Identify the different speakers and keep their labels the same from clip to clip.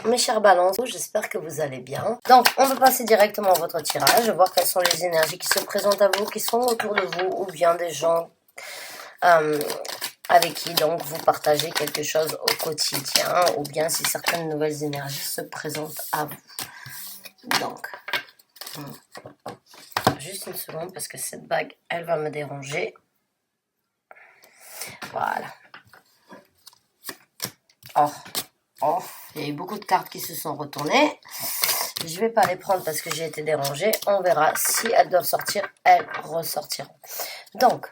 Speaker 1: Mes chers balances, j'espère que vous allez bien. Donc, on va passer directement à votre tirage, voir quelles sont les énergies qui se présentent à vous, qui sont autour de vous, ou bien des gens avec qui donc vous partagez quelque chose au quotidien, ou bien si certaines nouvelles énergies se présentent à vous. Donc, juste une seconde parce que cette bague, elle va me déranger. Voilà. Oh, il y a eu beaucoup de cartes qui se sont retournées. Je ne vais pas les prendre parce que j'ai été dérangée. On verra si elles doivent sortir, elles ressortiront. Donc,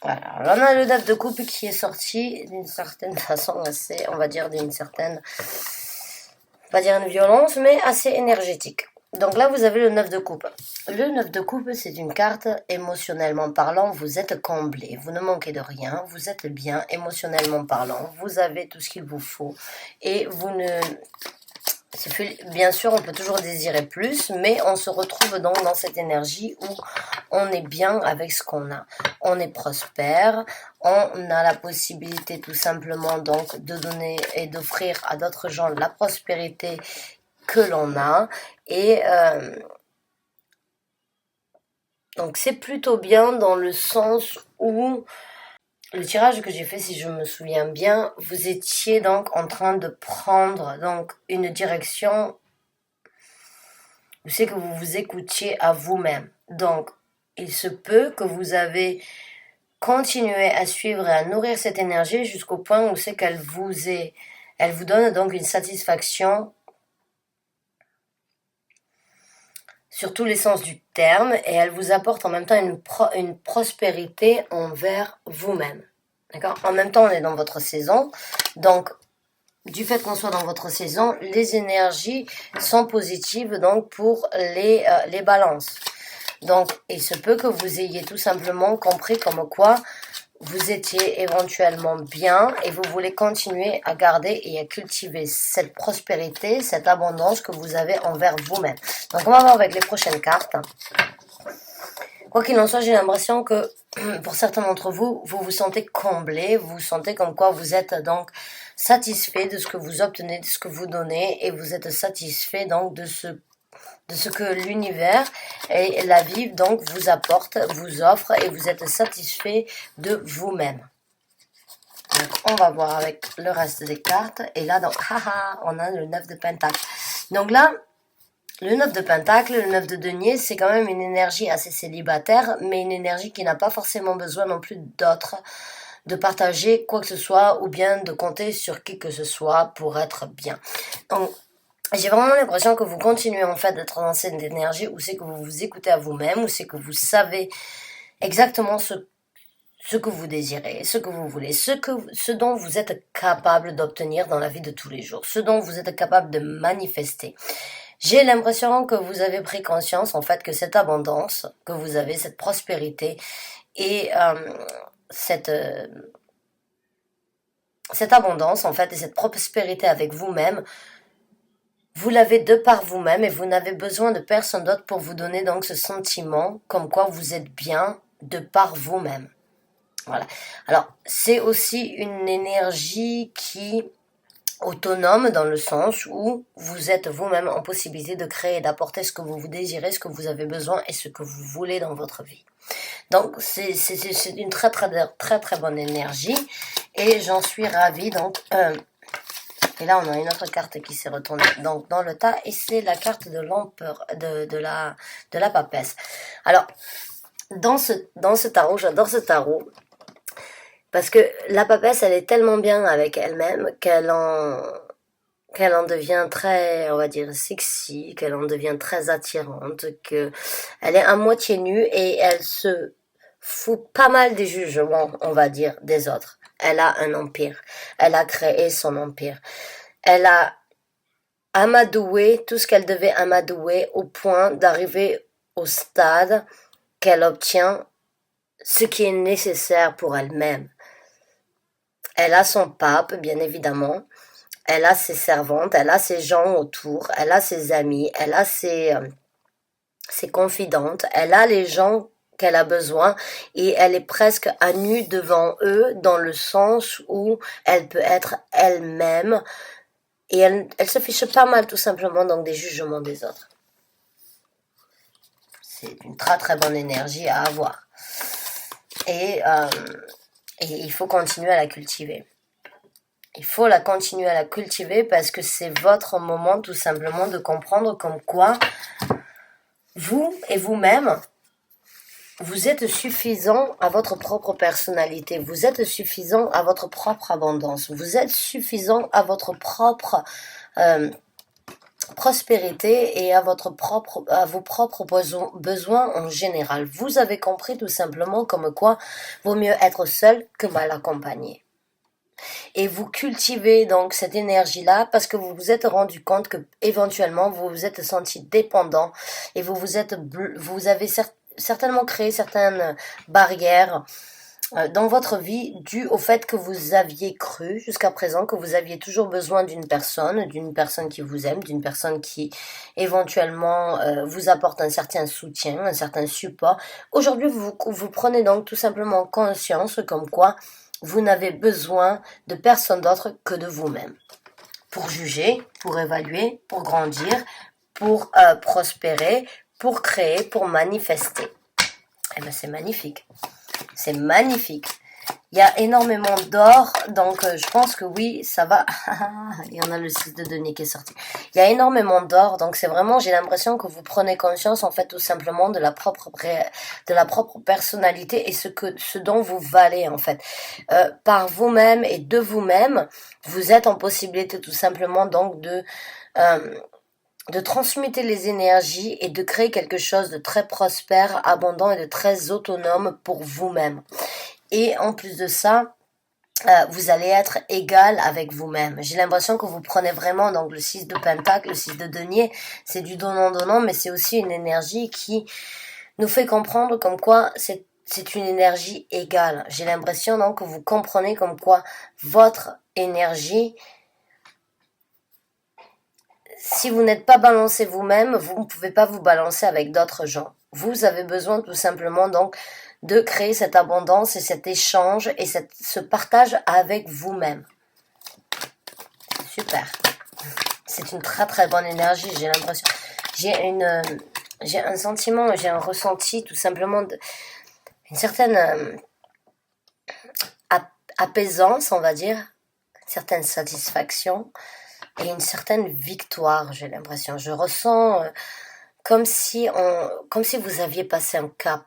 Speaker 1: voilà. Alors, on a le 9 de coupe qui est sorti d'une certaine façon assez, on va dire d'une certaine, pas dire une violence, mais assez énergétique. Donc là, vous avez le 9 de coupe. Le 9 de coupe, c'est une carte émotionnellement parlant. Vous êtes comblé, vous ne manquez de rien, vous êtes bien émotionnellement parlant. Vous avez tout ce qu'il vous faut et vous ne... Bien sûr, on peut toujours désirer plus, mais on se retrouve donc dans cette énergie où on est bien avec ce qu'on a. On est prospère, on a la possibilité tout simplement donc de donner et d'offrir à d'autres gens la prospérité que l'on a. Et donc c'est plutôt bien dans le sens où le tirage que j'ai fait, si je me souviens bien, vous étiez donc en train de prendre donc une direction. C'est que vous vous écoutiez à vous-même. Donc, il se peut que vous avez continué à suivre et à nourrir cette énergie jusqu'au point où c'est qu'elle elle vous donne donc une satisfaction sur tous les sens du terme et elle vous apporte en même temps une prospérité envers vous-même. D'accord ? En même temps, on est dans votre saison, donc du fait qu'on soit dans votre saison, les énergies sont positives donc pour les balances. Donc, il se peut que vous ayez tout simplement compris comme quoi vous étiez éventuellement bien et vous voulez continuer à garder et à cultiver cette prospérité, cette abondance que vous avez envers vous-même. Donc, on va voir avec les prochaines cartes. Quoi qu'il en soit, j'ai l'impression que pour certains d'entre vous, vous vous sentez comblé, vous vous sentez comme quoi vous êtes donc satisfait de ce que vous obtenez, de ce que vous donnez, et vous êtes satisfait donc de ce que l'univers et la vie donc vous apporte, vous offre, et vous êtes satisfait de vous-même. Donc on va voir avec le reste des cartes, et là donc on a le 9 de Pentacle. Donc là, le 9 de Pentacle, le 9 de Denier, c'est quand même une énergie assez célibataire, mais une énergie qui n'a pas forcément besoin non plus d'autres, de partager quoi que ce soit, ou bien de compter sur qui que ce soit pour être bien. Donc, j'ai vraiment l'impression que vous continuez en fait d'être dans cette énergie où c'est que vous vous écoutez à vous-même, où c'est que vous savez exactement ce que vous désirez, ce que vous voulez, ce dont vous êtes capable d'obtenir dans la vie de tous les jours, ce dont vous êtes capable de manifester. J'ai l'impression que vous avez pris conscience en fait que cette abondance, que vous avez cette prospérité et cette abondance en fait et cette prospérité avec vous-même, vous l'avez de par vous-même et vous n'avez besoin de personne d'autre pour vous donner donc ce sentiment comme quoi vous êtes bien de par vous-même. Voilà. Alors, c'est aussi une énergie qui autonome dans le sens où vous êtes vous-même en possibilité de créer et d'apporter ce que vous désirez, ce que vous avez besoin et ce que vous voulez dans votre vie. Donc c'est une très bonne énergie et j'en suis ravie. Donc et là on a une autre carte qui s'est retournée donc dans le tas et c'est la carte de l'empereur de la papesse. Alors dans ce tarot, j'adore ce tarot. Parce que la papesse, elle est tellement bien avec elle-même qu'elle en devient très, on va dire, sexy, qu'elle en devient très attirante, que elle est à moitié nue et elle se fout pas mal des jugements, on va dire, des autres. Elle a un empire. Elle a créé son empire. Elle a amadoué tout ce qu'elle devait amadouer au point d'arriver au stade qu'elle obtient ce qui est nécessaire pour elle-même. Elle a son pape, bien évidemment. Elle a ses servantes, elle a ses gens autour, elle a ses amis, elle a ses confidentes, elle a les gens qu'elle a besoin et elle est presque à nu devant eux dans le sens où elle peut être elle-même Et elle se fiche pas mal tout simplement donc des jugements des autres. C'est une très très bonne énergie à avoir. Et il faut continuer à la cultiver. Il faut la continuer à la cultiver parce que c'est votre moment tout simplement de comprendre comme quoi vous et vous-même, vous êtes suffisant à votre propre personnalité, vous êtes suffisant à votre propre abondance, vous êtes suffisant à votre propre prospérité et à vos propres besoins en général. Vous avez compris tout simplement comme quoi vaut mieux être seul que mal accompagné. Et vous cultivez donc cette énergie-là parce que vous vous êtes rendu compte que éventuellement vous vous êtes senti dépendant et vous avez certainement créé certaines barrières dans votre vie dû au fait que vous aviez cru jusqu'à présent que vous aviez toujours besoin d'une personne qui vous aime, d'une personne qui éventuellement vous apporte un certain soutien, un certain support. Aujourd'hui, vous prenez donc tout simplement conscience comme quoi vous n'avez besoin de personne d'autre que de vous-même. Pour juger, pour évaluer, pour grandir, pour prospérer, pour créer, pour manifester. Eh bien, c'est magnifique. C'est magnifique. Il y a énormément d'or, donc je pense que oui, ça va. Il y en a le 6 de denier qui est sorti. Il y a énormément d'or, donc c'est vraiment, j'ai l'impression que vous prenez conscience en fait tout simplement de la propre personnalité et ce dont vous valez en fait. Par vous-même et de vous-même, vous êtes en possibilité tout simplement donc de transmuter les énergies et de créer quelque chose de très prospère, abondant et de très autonome pour vous-même. Et en plus de ça, vous allez être égal avec vous-même. J'ai l'impression que vous prenez vraiment donc le 6 de pentacle, le 6 de denier, c'est du donnant-donnant, mais c'est aussi une énergie qui nous fait comprendre comme quoi c'est une énergie égale. J'ai l'impression donc que vous comprenez comme quoi votre énergie, si vous n'êtes pas balancé vous-même, vous ne pouvez pas vous balancer avec d'autres gens. Vous avez besoin tout simplement donc de créer cette abondance et cet échange et ce partage avec vous-même. Super. C'est une très très bonne énergie, j'ai l'impression. J'ai un sentiment, j'ai un ressenti tout simplement une certaine apaisance, on va dire, une certaine satisfaction et une certaine victoire, j'ai l'impression. Je ressens comme si vous aviez passé un cap.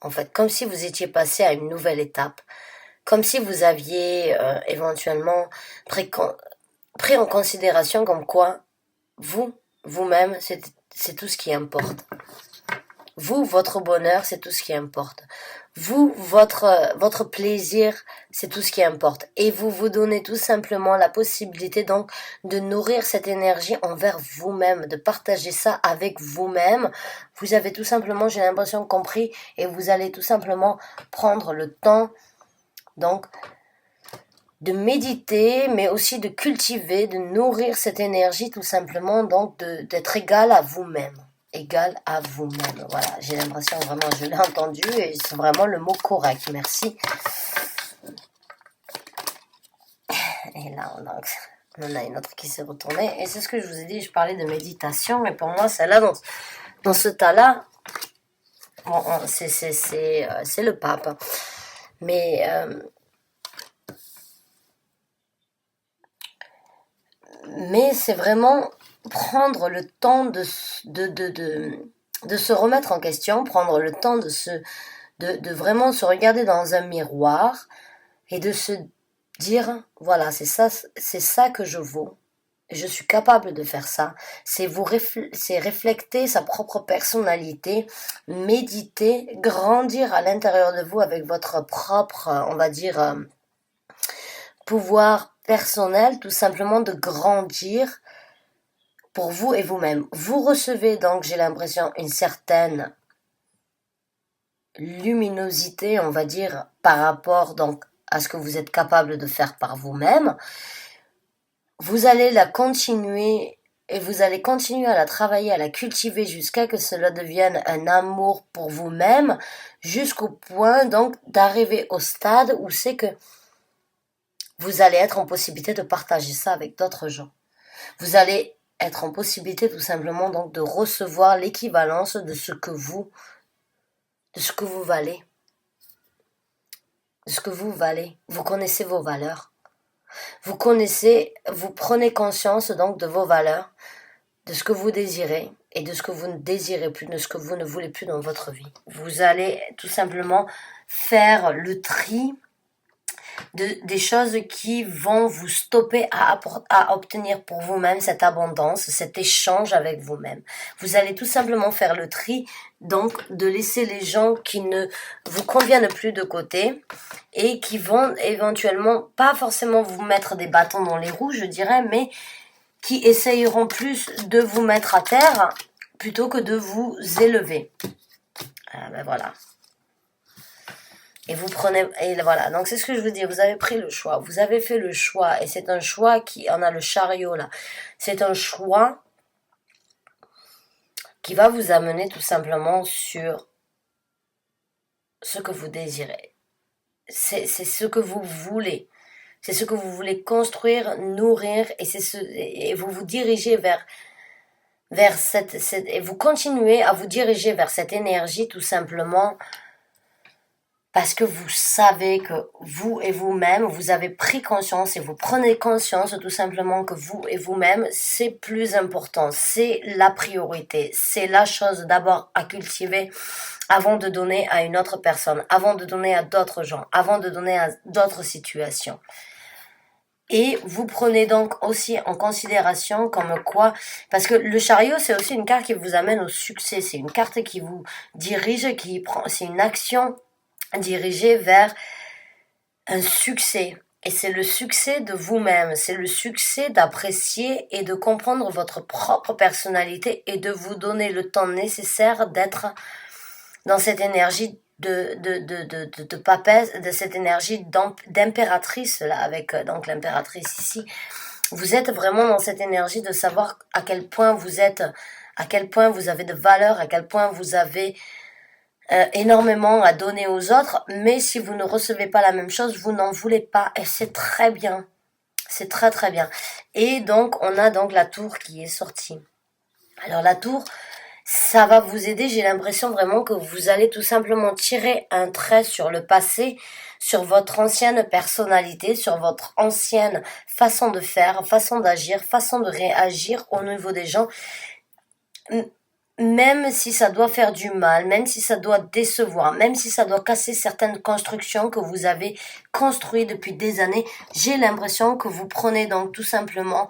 Speaker 1: En fait, comme si vous étiez passé à une nouvelle étape, comme si vous aviez éventuellement pris en considération comme quoi vous-même, c'est tout ce qui importe. Vous, votre bonheur, c'est tout ce qui importe. Vous, votre plaisir, c'est tout ce qui importe. Et vous vous donnez tout simplement la possibilité donc de nourrir cette énergie envers vous-même, de partager ça avec vous-même. Vous avez tout simplement, j'ai l'impression, compris et vous allez tout simplement prendre le temps donc de méditer, mais aussi de cultiver, de nourrir cette énergie tout simplement donc d'être égal à vous-même. Égal à vous-même. Voilà, j'ai l'impression vraiment, je l'ai entendu et c'est vraiment le mot correct. Merci. Et là, on a une autre qui s'est retournée. Et c'est ce que je vous ai dit, je parlais de méditation. Mais pour moi, celle-là, dans ce tas-là, bon, c'est le pape. Mais c'est vraiment prendre le temps de se remettre en question, prendre le temps de vraiment se regarder dans un miroir et de se dire, voilà, c'est ça que je vaux. Je suis capable de faire ça. C'est refléter sa propre personnalité, méditer, grandir à l'intérieur de vous avec votre propre, on va dire, pouvoir personnel, tout simplement de grandir pour vous et vous-même. Vous recevez donc, j'ai l'impression, une certaine luminosité, on va dire, par rapport donc à ce que vous êtes capable de faire par vous-même. Vous allez la continuer et vous allez continuer à la travailler, à la cultiver jusqu'à que cela devienne un amour pour vous-même, jusqu'au point donc d'arriver au stade où c'est que vous allez être en possibilité de partager ça avec d'autres gens. Vous allez être en possibilité tout simplement donc de recevoir l'équivalence de ce que vous valez. De ce que vous valez. Vous connaissez vos valeurs. Vous prenez conscience donc de vos valeurs, de ce que vous désirez et de ce que vous ne désirez plus, de ce que vous ne voulez plus dans votre vie. Vous allez tout simplement faire le tri des choses qui vont vous stopper à obtenir pour vous-même cette abondance, cet échange avec vous-même. Vous allez tout simplement faire le tri, donc de laisser les gens qui ne vous conviennent plus de côté et qui vont éventuellement pas forcément vous mettre des bâtons dans les roues, je dirais, mais qui essayeront plus de vous mettre à terre plutôt que de vous élever. Ben voilà. Et vous prenez, et voilà, donc c'est ce que je vous dis, vous avez pris le choix, vous avez fait le choix, et c'est un choix qui, on a le chariot là, c'est un choix qui va vous amener tout simplement sur ce que vous désirez. C'est ce que vous voulez, c'est ce que vous voulez construire, nourrir, et vous vous dirigez vers et vous continuez à vous diriger vers cette énergie tout simplement parce que vous savez que vous et vous-même, vous avez pris conscience et vous prenez conscience tout simplement que vous et vous-même, c'est plus important, c'est la priorité, c'est la chose d'abord à cultiver avant de donner à une autre personne, avant de donner à d'autres gens, avant de donner à d'autres situations. Et vous prenez donc aussi en considération comme quoi, parce que le chariot c'est aussi une carte qui vous amène au succès, c'est une carte qui vous dirige, c'est une action dirigée vers un succès. Et c'est le succès de vous-même, c'est le succès d'apprécier et de comprendre votre propre personnalité et de vous donner le temps nécessaire d'être dans cette énergie de papesse, de cette énergie d'impératrice, là, avec donc l'impératrice ici. Vous êtes vraiment dans cette énergie de savoir à quel point vous êtes, à quel point vous avez de valeur, à quel point vous avez énormément à donner aux autres, mais si vous ne recevez pas la même chose, vous n'en voulez pas, et c'est très bien. C'est très très bien. Et donc, on a donc la tour qui est sortie. Alors la tour, ça va vous aider, j'ai l'impression vraiment que vous allez tout simplement tirer un trait sur le passé, sur votre ancienne personnalité, sur votre ancienne façon de faire, façon d'agir, façon de réagir au niveau des gens. Même si ça doit faire du mal, même si ça doit décevoir, même si ça doit casser certaines constructions que vous avez construites depuis des années, j'ai l'impression que vous prenez donc tout simplement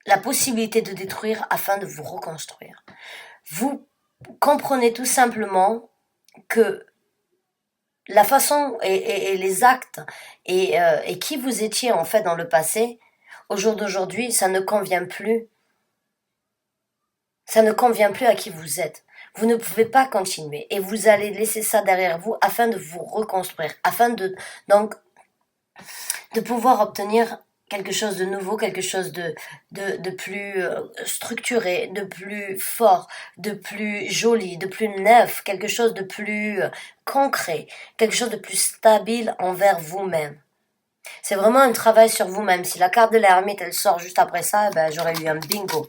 Speaker 1: la possibilité de détruire afin de vous reconstruire. Vous comprenez tout simplement que la façon et les actes et qui vous étiez en fait dans le passé, au jour d'aujourd'hui, ça ne convient plus. Ça ne convient plus à qui vous êtes. Vous ne pouvez pas continuer et vous allez laisser ça derrière vous afin de vous reconstruire, afin de donc de pouvoir obtenir quelque chose de nouveau, quelque chose de plus structuré, de plus fort, de plus joli, de plus neuf, quelque chose de plus concret, quelque chose de plus stable envers vous-même. C'est vraiment un travail sur vous-même. Si la carte de l'ermite elle sort juste après ça, ben j'aurais eu un bingo.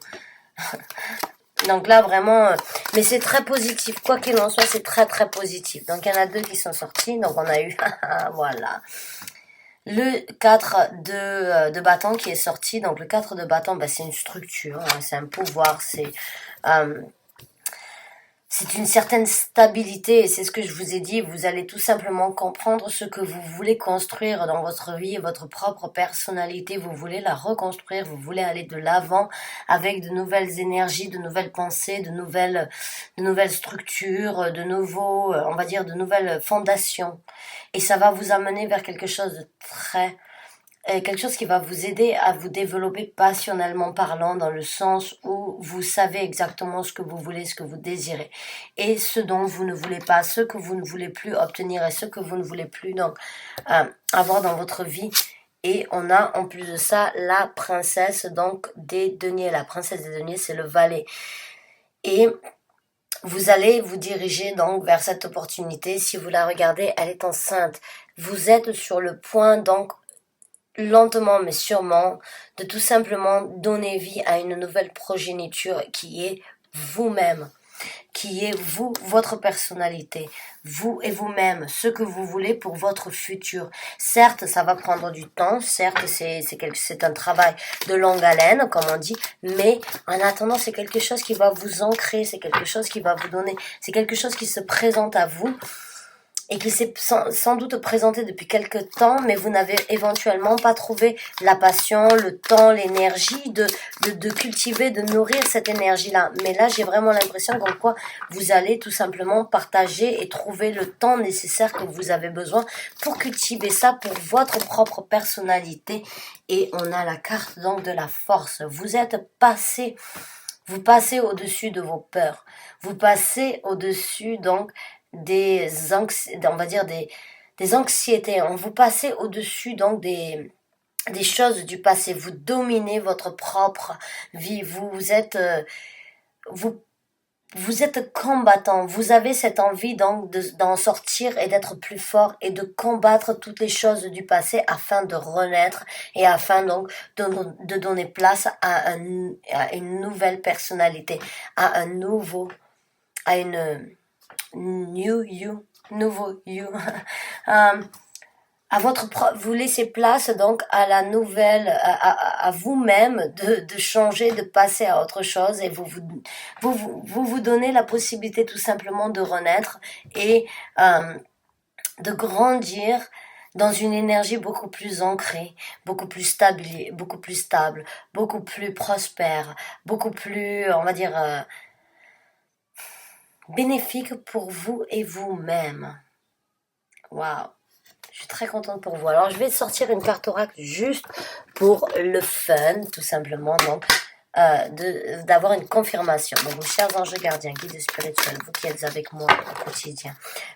Speaker 1: Donc là, vraiment, mais c'est très positif. Quoi qu'il en soit, c'est très, très positif. Donc, il y en a deux qui sont sortis. Donc, on a eu, voilà. Le 4 de bâton qui est sorti. Donc, le 4 de bâton, ben, c'est une structure, hein, c'est un pouvoir, c'est une certaine stabilité et c'est ce que je vous ai dit, vous allez tout simplement comprendre ce que vous voulez construire dans votre vie et votre propre personnalité, vous voulez la reconstruire, vous voulez aller de l'avant avec de nouvelles énergies, de nouvelles pensées, de nouvelles structures, de nouveaux, on va dire de nouvelles fondations. Et ça va vous amener vers quelque chose de quelque chose qui va vous aider à vous développer passionnellement parlant dans le sens où vous savez exactement ce que vous voulez, ce que vous désirez et ce dont vous ne voulez pas, ce que vous ne voulez plus obtenir et ce que vous ne voulez plus donc avoir dans votre vie. Et on a en plus de ça la princesse donc des deniers. La princesse des deniers, c'est le valet. Et vous allez vous diriger donc vers cette opportunité. Si vous la regardez, elle est enceinte. Vous êtes sur le point donc lentement mais sûrement, de tout simplement donner vie à une nouvelle progéniture qui est vous-même, qui est vous, votre personnalité, vous et vous-même, ce que vous voulez pour votre futur. Certes, ça va prendre du temps, certes, c'est un travail de longue haleine, comme on dit, mais en attendant, c'est quelque chose qui va vous ancrer, c'est quelque chose qui va vous donner, c'est quelque chose qui se présente à vous et qui s'est sans doute présenté depuis quelque temps, mais vous n'avez éventuellement pas trouvé la passion, le temps, l'énergie de cultiver, de nourrir cette énergie-là. Mais là, j'ai vraiment l'impression qu'en quoi vous allez tout simplement partager et trouver le temps nécessaire que vous avez besoin pour cultiver ça pour votre propre personnalité. Et on a la carte donc de la force. Vous êtes passé, vous passez au-dessus de vos peurs. Vous passez au-dessus donc on va dire des anxiétés. On vous passez au-dessus donc des choses du passé. Vous dominez votre propre vie. Vous, vous êtes combattant. Vous avez cette envie donc d'en sortir et d'être plus fort et de combattre toutes les choses du passé afin de renaître et afin donc de donner place à une nouvelle personnalité, à un nouveau, à une new you, nouveau you. À votre vous laissez place donc à la nouvelle, à vous-même de changer, de passer à autre chose et vous donnez la possibilité tout simplement de renaître et de grandir dans une énergie beaucoup plus ancrée, beaucoup plus stable, beaucoup plus prospère, beaucoup plus, on va dire, bénéfique pour vous et vous-même. Waouh, je suis très contente pour vous. Alors, je vais sortir une carte oracle juste pour le fun, tout simplement, donc d'avoir une confirmation. Donc, chers anges gardiens, guides spirituels, vous qui êtes avec moi au quotidien,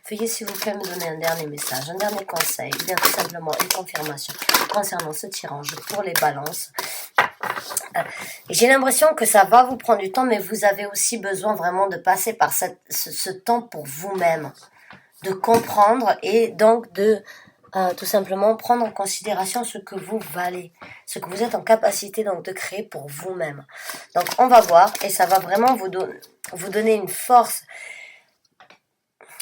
Speaker 1: veuillez s'il vous plaît me donner un dernier message, un dernier conseil, ou bien tout simplement une confirmation concernant ce tirage pour les balances. J'ai l'impression que ça va vous prendre du temps, mais vous avez aussi besoin vraiment de passer par ce temps pour vous-même, de comprendre et donc de tout simplement prendre en considération ce que vous valez, ce que vous êtes en capacité donc de créer pour vous-même. Donc on va voir et ça va vraiment vous donner une force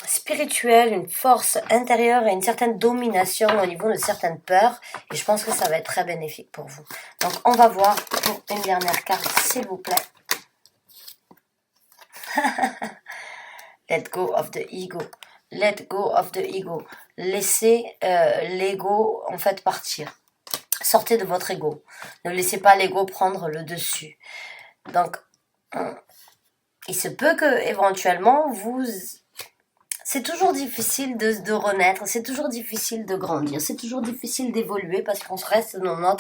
Speaker 1: spirituelle, une force intérieure et une certaine domination au niveau de certaines peurs. Et je pense que ça va être très bénéfique pour vous. Donc on va voir pour une dernière carte, s'il vous plaît. Let go of the ego. Let go of the ego. Laissez l'ego en fait partir. Sortez de votre ego. Ne laissez pas l'ego prendre le dessus. Donc, il se peut que éventuellement c'est toujours difficile de renaître, c'est toujours difficile de grandir, c'est toujours difficile d'évoluer parce qu'on reste dans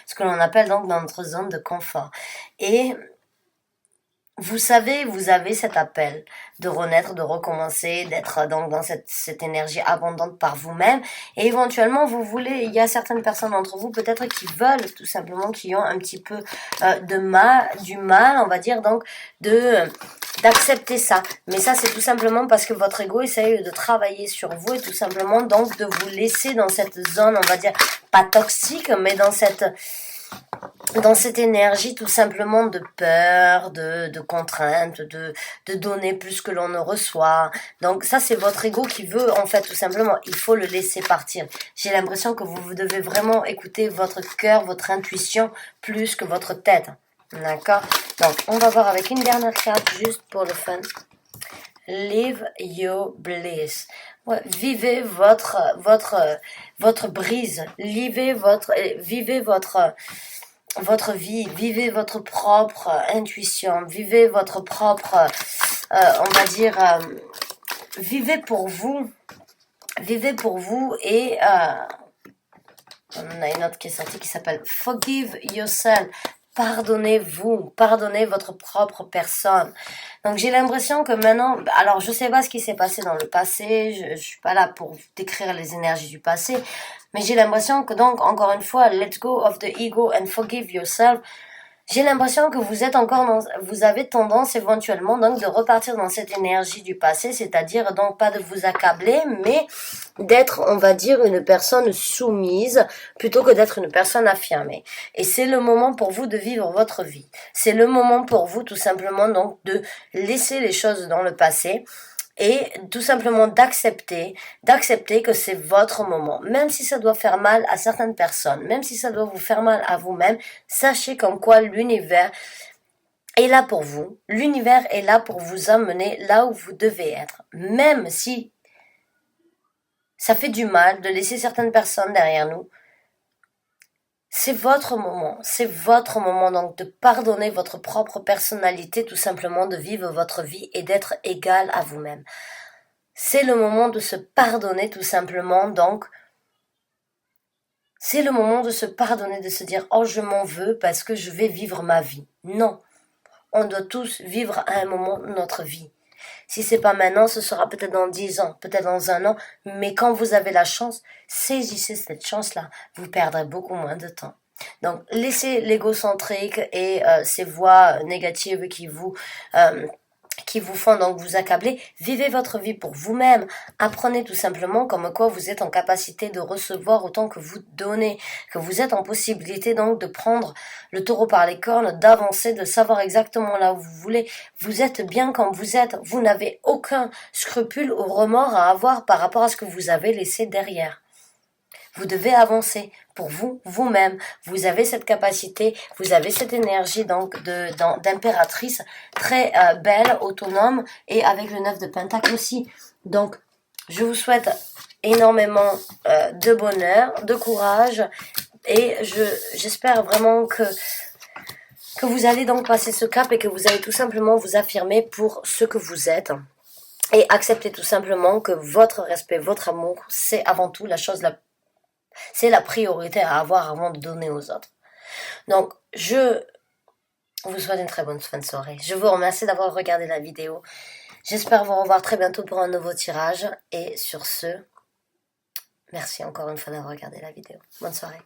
Speaker 1: ce que l'on appelle donc dans notre zone de confort. Et vous savez, vous avez cet appel de renaître, de recommencer, d'être donc dans cette énergie abondante par vous-même. Et éventuellement, il y a certaines personnes d'entre vous peut-être qui veulent tout simplement, qui ont un petit peu du mal, on va dire, donc d'accepter ça. Mais ça, c'est tout simplement parce que votre ego essaye de travailler sur vous et tout simplement donc de vous laisser dans cette zone, on va dire, pas toxique, mais dans cette énergie tout simplement de peur, de contrainte, de donner plus que l'on ne reçoit. Donc ça, c'est votre ego qui veut, en fait, tout simplement, il faut le laisser partir. J'ai l'impression que vous devez vraiment écouter votre cœur, votre intuition, plus que votre tête. D'accord? Donc, on va voir avec une dernière carte, juste pour le fun. Live your bliss. Ouais, vivez votre brise. Vivez votre vie, vivez votre propre intuition, vivez votre propre, on va dire, vivez pour vous et on a une autre qui est sortie qui s'appelle Forgive Yourself. Pardonnez-vous, pardonnez votre propre personne. Donc j'ai l'impression que maintenant, alors je sais pas ce qui s'est passé dans le passé, je suis pas là pour décrire les énergies du passé, mais j'ai l'impression que donc encore une fois, let go of the ego and forgive yourself. J'ai l'impression que vous êtes encore vous avez tendance éventuellement donc de repartir dans cette énergie du passé, c'est-à-dire donc pas de vous accabler, mais d'être, on va dire, une personne soumise plutôt que d'être une personne affirmée. Et c'est le moment pour vous de vivre votre vie. C'est le moment pour vous tout simplement donc de laisser les choses dans le passé et tout simplement d'accepter que c'est votre moment. Même si ça doit faire mal à certaines personnes, même si ça doit vous faire mal à vous-même, sachez comme quoi l'univers est là pour vous. L'univers est là pour vous amener là où vous devez être. Même si ça fait du mal de laisser certaines personnes derrière nous, c'est votre moment donc de pardonner votre propre personnalité, tout simplement de vivre votre vie et d'être égal à vous-même. C'est le moment de se pardonner tout simplement, donc c'est le moment de se pardonner, de se dire « Oh, je m'en veux parce que je vais vivre ma vie ». Non, on doit tous vivre à un moment notre vie. Si c'est pas maintenant, ce sera peut-être dans 10 ans, peut-être dans 1 an, mais quand vous avez la chance, saisissez cette chance-là, vous perdrez beaucoup moins de temps. Donc, laissez l'égocentrique et ces voix négatives qui vous font donc vous accabler, vivez votre vie pour vous-même, apprenez tout simplement comme quoi vous êtes en capacité de recevoir autant que vous donnez, que vous êtes en possibilité donc de prendre le taureau par les cornes, d'avancer, de savoir exactement là où vous voulez, vous êtes bien comme vous êtes, vous n'avez aucun scrupule ou remords à avoir par rapport à ce que vous avez laissé derrière. Vous devez avancer pour vous, vous-même. Vous avez cette capacité, vous avez cette énergie donc d'impératrice très belle, autonome et avec le 9 de Pentacle aussi. Donc, je vous souhaite énormément de bonheur, de courage et j'espère vraiment que vous allez donc passer ce cap et que vous allez tout simplement vous affirmer pour ce que vous êtes. Et accepter tout simplement que votre respect, votre amour, c'est avant tout c'est la priorité à avoir avant de donner aux autres. Donc, je vous souhaite une très bonne fin de soirée. Je vous remercie d'avoir regardé la vidéo. J'espère vous revoir très bientôt pour un nouveau tirage. Et sur ce, merci encore une fois d'avoir regardé la vidéo. Bonne soirée.